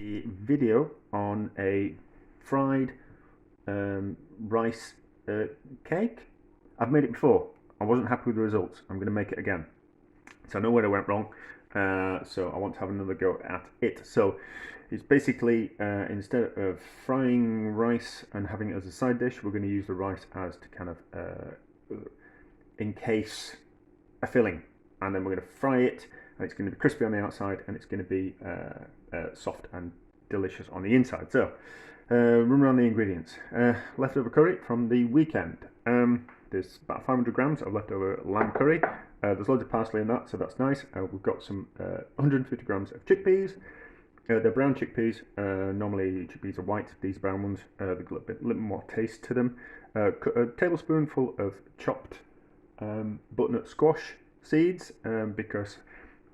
a video on a fried rice cake. I've made it before. I wasn't happy with the results. I'm going to make it again. So I know where I went wrong. So I want to have another go at it. So it's basically instead of frying rice and having it as a side dish, we're going to use the rice as to kind of encase a filling, and then we're going to fry it, and it's going to be crispy on the outside, and it's going to be soft and delicious on the inside. So run around the ingredients. Leftover curry from the weekend. There's about 500 grams of leftover lamb curry. There's loads of parsley in that, so that's nice. We've got some 150 grams of chickpeas. They're brown chickpeas. Normally chickpeas are white. These brown ones, they've got a little more taste to them. A tablespoonful of chopped butternut squash seeds, because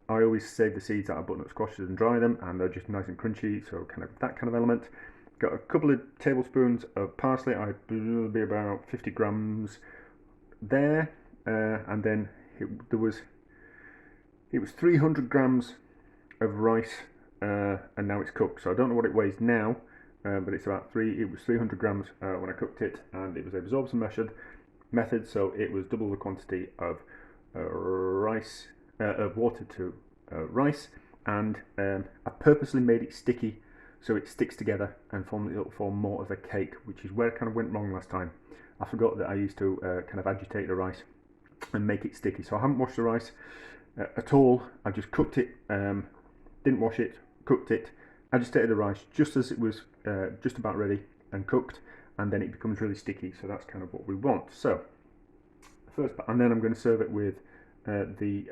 I always save the seeds out of butternut squashes and dry them, and they're just nice and crunchy, so kind of that kind of element. Got a couple of tablespoons of parsley. I will be about 50 grams there, and then it was 300 grams of rice, and now it's cooked. So I don't know what it weighs now, but it's about it was 300 grams when I cooked it, and it was absorption method, so it was double the quantity of rice, of water to rice, and I purposely made it sticky so it sticks together and it'll form more of a cake, which is where I kind of went wrong last time. I forgot that I used to kind of agitate the rice and make it sticky. So I haven't washed the rice at all. I just cooked it, didn't wash it, cooked it, agitated the rice just as it was just about ready and cooked, and then it becomes really sticky. So that's kind of what we want. So and then I'm going to serve it with the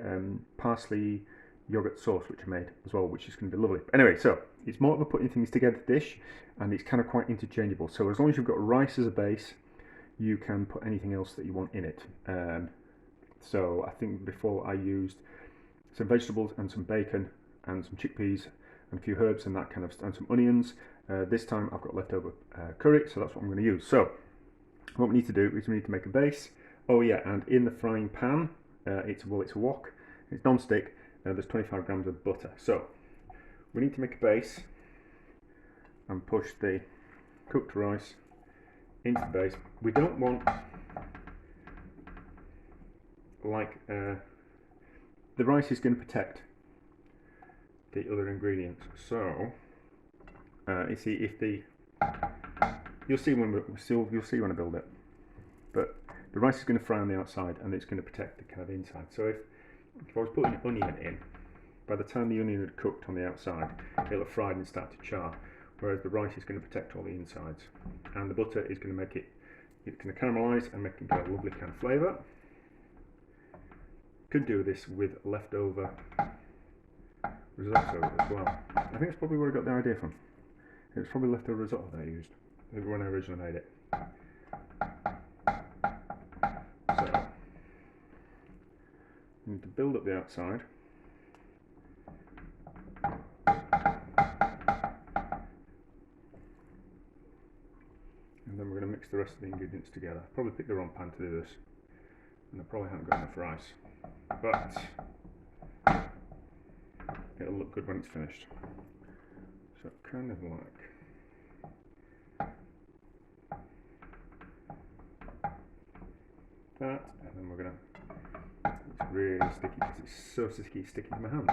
parsley yogurt sauce, which I made as well, which is going to be lovely. But anyway, so it's more of a putting things together dish, and it's kind of quite interchangeable. So as long as you've got rice as a base, you can put anything else that you want in it. So I think before I used some vegetables and some bacon and some chickpeas and a few herbs and that kind of, and some onions. This time I've got leftover curry, so that's what I'm going to use. So what we need to do is we need to make a base. Oh yeah, and in the frying pan, it's a wok, it's non-stick. There's 25 grams of butter. So we need to make a base and push the cooked rice into the base. We don't want the rice is going to protect the other ingredients. So you see, you'll see when I build it, but the rice is going to fry on the outside and it's going to protect the kind of inside. So if I was putting an onion in, by the time the onion had cooked on the outside, it'll have fried and start to char, whereas the rice is going to protect all the insides, and the butter is going to make it's going to caramelise and make it get a lovely kind of flavour. Could do this with leftover risotto as well. I think that's probably where I got the idea from. It was probably leftover risotto that I used when I originally made it. So you need to build up the outside. And then we're going to mix the rest of the ingredients together. Probably picked the wrong pan to do this, and I probably haven't got enough rice, but it'll look good when it's finished. So kind of like that, and then we're going to, it's really sticky because it's so sticky to my hands.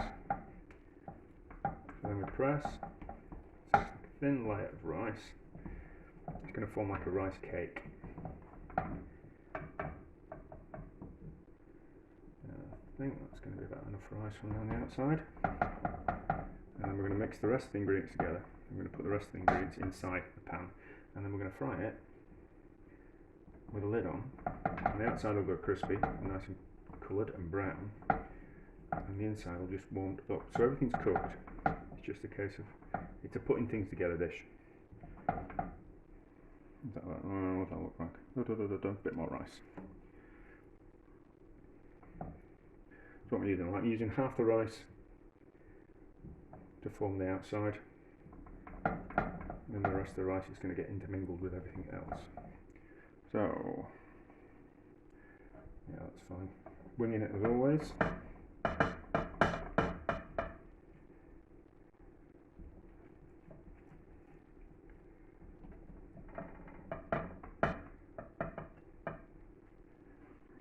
So then we press, so it's like a thin layer of rice. It's going to form like a rice cake. I think that's going to be about enough rice on the outside. And then we're going to mix the rest of the ingredients together. I'm going to put the rest of the ingredients inside the pan, and then we're going to fry it with a lid on. And the outside will go crispy, nice and coloured and brown, and the inside will just warm up. So everything's cooked. It's just a case of, it's a putting things together dish. What does that look like? A bit more rice. So what I'm using, I'm using half the rice to form the outside, and then the rest of the rice is going to get intermingled with everything else. So yeah, that's fine. Winging it as always.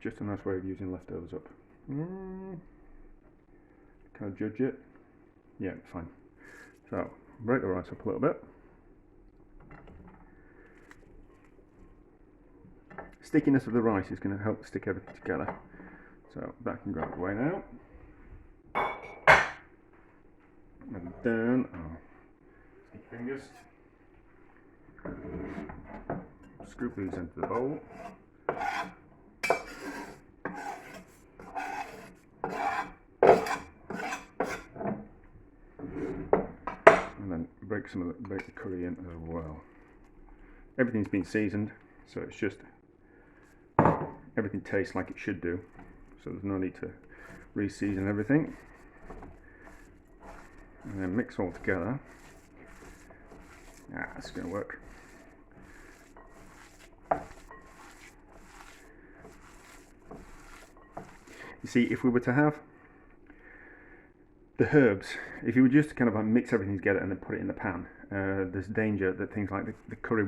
just a nice way of using leftovers up. Can I judge it? Yeah, fine. So, break the rice up a little bit. Stickiness of the rice is going to help stick everything together. So that can go out of the way now. And down. Stick fingers. Scoop these into the bowl. And then break the curry in as well. Everything's been seasoned, so it's just everything tastes like it should do. So there's no need to re-season everything. And then mix all together. That's going to work. You see, if we were to have the herbs, if you were just to kind of mix everything together and then put it in the pan, there's danger that things like the curry,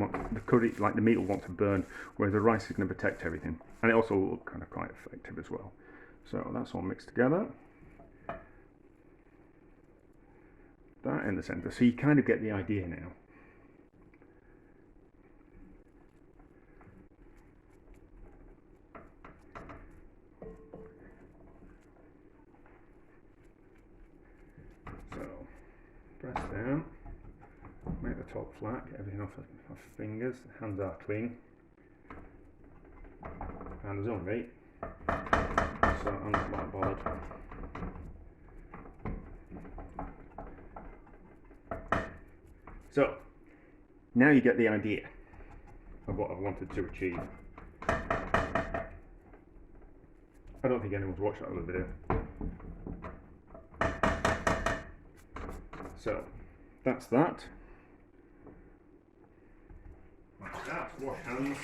like the meat will want to burn, whereas the rice is going to protect everything, and it also will look kind of quite effective as well. So that's all mixed together. That in the centre, so you kind of get the idea now. So press down, make the top flat, get everything off fingers, hands are clean, hands on me, so I'm not that bothered. So now you get the idea of what I wanted to achieve. I don't think anyone's watched that other video. So that's that. Wash hands.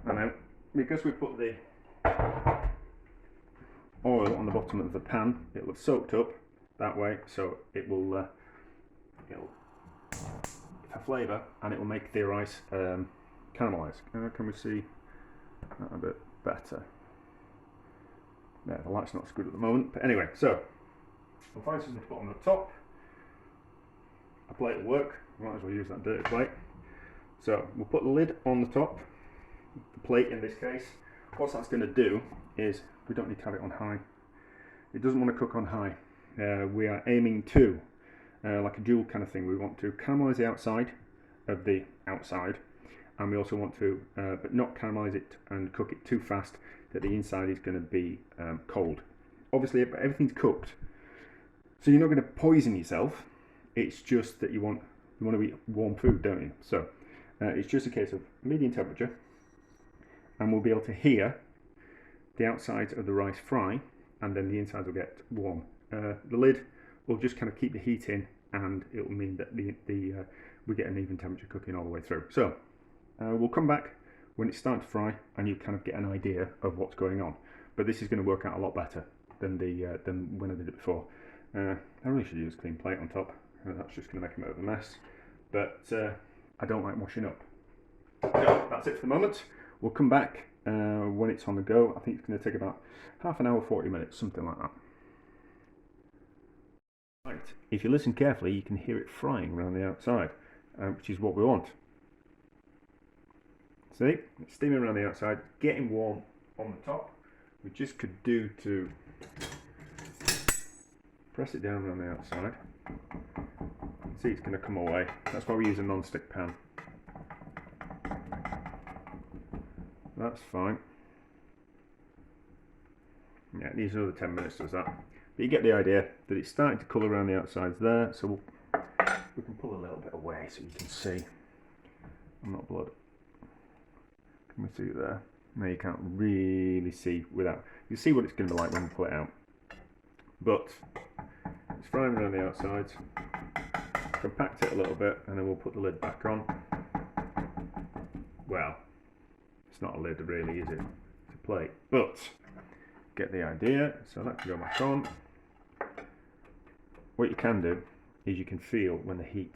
And then, because we put the oil on the bottom of the pan, it will have soaked up that way, so it will it'll have flavour and it will make the rice caramelise. Can we see that a bit better? Yeah, the light's not so good at the moment, but anyway, so we'll find something to put on the top. A plate will work, might as well use that dirty plate. So we'll put the lid on the top, the plate in this case. What that's going to do is, we don't need to have it on high. It doesn't want to cook on high. We are aiming to, like a dual kind of thing, we want to caramelise the outside of the outside, and we also want to, but not caramelise it and cook it too fast that the inside is going to be cold. Obviously everything's cooked, so you're not going to poison yourself. It's just that you want to eat warm food, don't you? So it's just a case of medium temperature, and we'll be able to hear the outsides of the rice fry, and then the insides will get warm. The lid will just kind of keep the heat in, and it will mean that we get an even temperature cooking all the way through. So we'll come back when it's starting to fry, and you kind of get an idea of what's going on. But this is going to work out a lot better than when I did it before. I really should use a clean plate on top. That's just going to make a bit of a mess. But I don't like washing up. So that's it for the moment. We'll come back when it's on the go. I think it's going to take about half an hour, 40 minutes, something like that. Right. If you listen carefully, you can hear it frying around the outside, which is what we want. See, it's steaming around the outside, getting warm on the top. We just could do to press it down around the outside. See, it's going to come away. That's why we use a non-stick pan. That's fine. Yeah, it needs another 10 minutes, does that. But you get the idea that it's starting to colour around the outsides there, so we can pull a little bit away so you can see. I'm not blood. Can we see there? No, you can't really see without. You see what it's going to be like when we pull it out. But it's frying around the outsides. Compact it a little bit, and then we'll put the lid back on. Well, it's not a lid really, is it? It's a plate. But get the idea. So that can go back on. What you can do is you can feel when the heat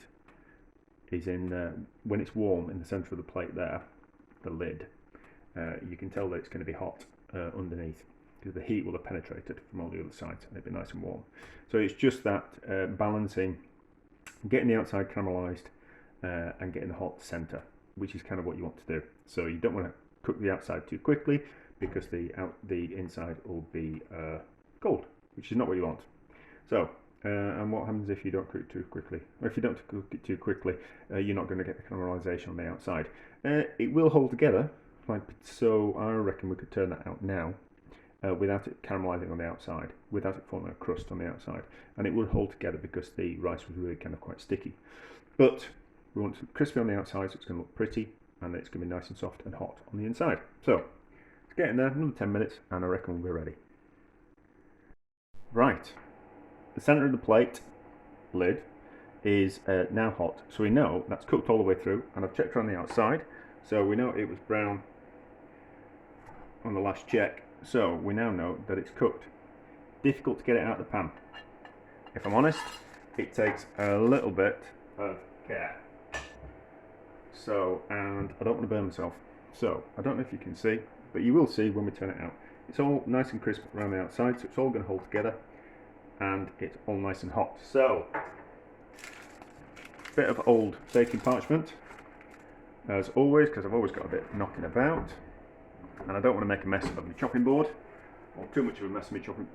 is in when it's warm in the centre of the plate there, the lid. You can tell that it's going to be hot underneath because the heat will have penetrated from all the other sides and it'll be nice and warm. So it's just that balancing, getting the outside caramelised and getting the hot centre, which is kind of what you want to do. So you don't want to cook the outside too quickly because the inside will be cold, which is not what you want. So, and what happens if you don't cook it too quickly? Or if you don't cook it too quickly, you're not going to get the caramelisation on the outside. It will hold together, so I reckon we could turn that out now without it caramelising on the outside, without it forming a crust on the outside. And it would hold together because the rice was really kind of quite sticky. But we want it crispy on the outside, so it's going to look pretty, and it's going to be nice and soft and hot on the inside. So, let's get in there, another 10 minutes, and I reckon we'll be ready. Right, the centre of the plate lid is now hot, so we know that's cooked all the way through, and I've checked around the outside, so we know it was brown on the last check, so we now know that it's cooked. Difficult to get it out of the pan. If I'm honest, it takes a little bit of care. So, and I don't want to burn myself, so I don't know if you can see, but you will see when we turn it out. It's all nice and crisp around the outside, so it's all going to hold together, and it's all nice and hot. So, bit of old baking parchment, as always, because I've always got a bit knocking about, and I don't want to make a mess of my chopping board, or too much of a mess of my chopping.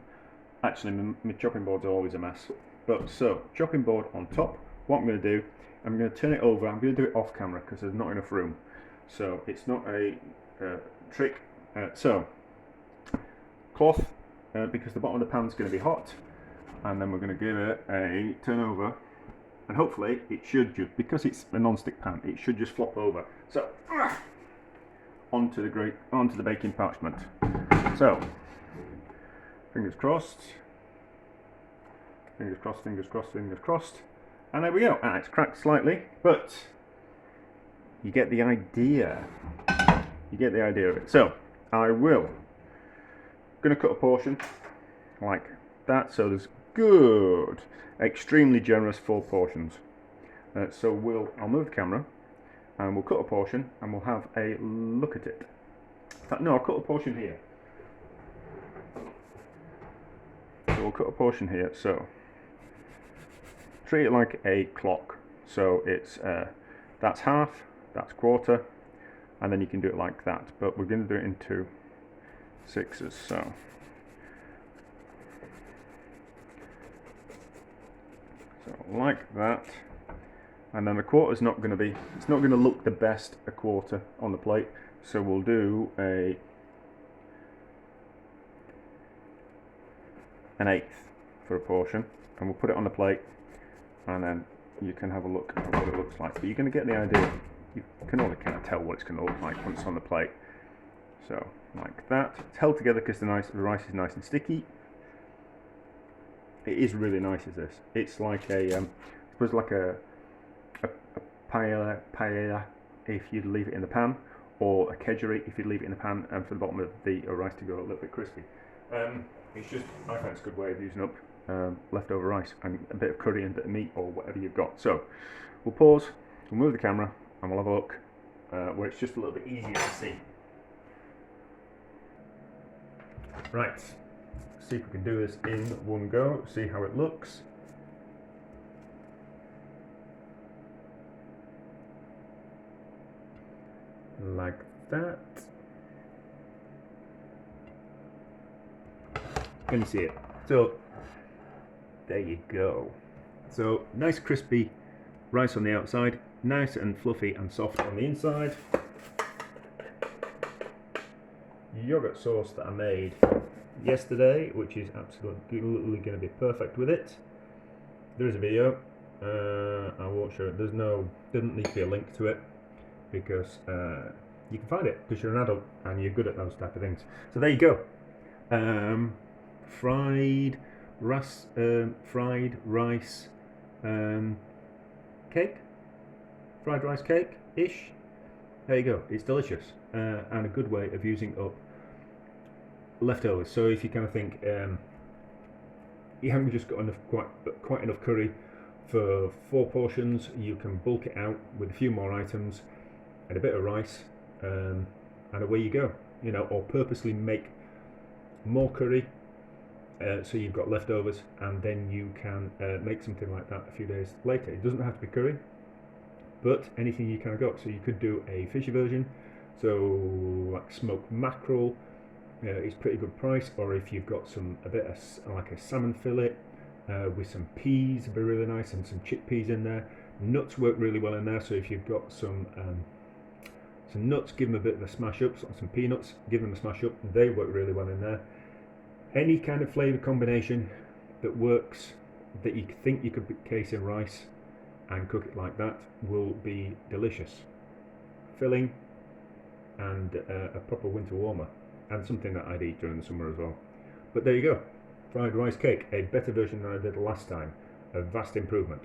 Actually, my chopping boards are always a mess. But so, chopping board on top. What I'm going to do, I'm going to turn it over. I'm going to do it off camera because there's not enough room. So it's not a trick. So cloth, because the bottom of the pan is going to be hot, and then we're going to give it a turn over, and hopefully it should just, because it's a non-stick pan, it should just flop over. So onto the baking parchment. So fingers crossed. Fingers crossed, fingers crossed, fingers crossed. And there we go. It's cracked slightly, but you get the idea. You get the idea of it. So going to cut a portion like that. So there's good, extremely generous full portions. So I'll move the camera and we'll cut a portion and we'll have a look at it. In fact, no, I'll cut a portion here. So we'll cut a portion here. So treat it like a clock. So it's that's half, that's quarter, and then you can do it like that. But we're going to do it into sixes. So like that, and then the quarter's not going to be. It's not going to look the best a quarter on the plate. So we'll do an eighth for a portion, and we'll put it on the plate. And then you can have a look at what it looks like. But you're going to get the idea. You can only kind of tell what it's going to look like once it's on the plate. So, like that. It's held together because the rice is nice and sticky. It is really nice as this. It's like I suppose like a paella if you'd leave it in the pan, or a kedgeree if you'd leave it in the pan, and for the bottom of the rice to go a little bit crispy. It's just, I find it's a good way of using up leftover rice and a bit of curry and a bit of meat or whatever you've got. So we'll pause, we'll move the camera, and we'll have a look where it's just a little bit easier to see. Right, see if we can do this in one go, see how it looks. Like that. Can you see it? So there you go. So nice crispy rice on the outside, nice and fluffy and soft on the inside. Yogurt sauce that I made yesterday, which is absolutely going to be perfect with it. There is a video. I won't show it. Doesn't need to be a link to it because you can find it because you're an adult and you're good at those type of things. So there you go. Fried rice cake, fried rice cake ish. There you go. It's delicious and a good way of using up leftovers. So if you kind of think you haven't just got quite enough curry For 4 portions, you can bulk it out with a few more items and a bit of rice, and away you go. You know, or purposely make more curry, so you've got leftovers, and then you can make something like that a few days later. It doesn't have to be curry, but anything you kind of got. So you could do a fishy version, so like smoked mackerel is pretty good price, or if you've got a bit of like a salmon fillet with some peas, it'd be really nice, and some chickpeas in there. Nuts work really well in there, so if you've got some nuts, give them a bit of a smash up. Some peanuts, give them a smash up. They work really well in there. Any kind of flavour combination that works, that you think you could case in rice and cook it like that, will be delicious, filling, and a proper winter warmer, and something that I'd eat during the summer as well. But there you go, fried rice cake, a better version than I did last time, a vast improvement.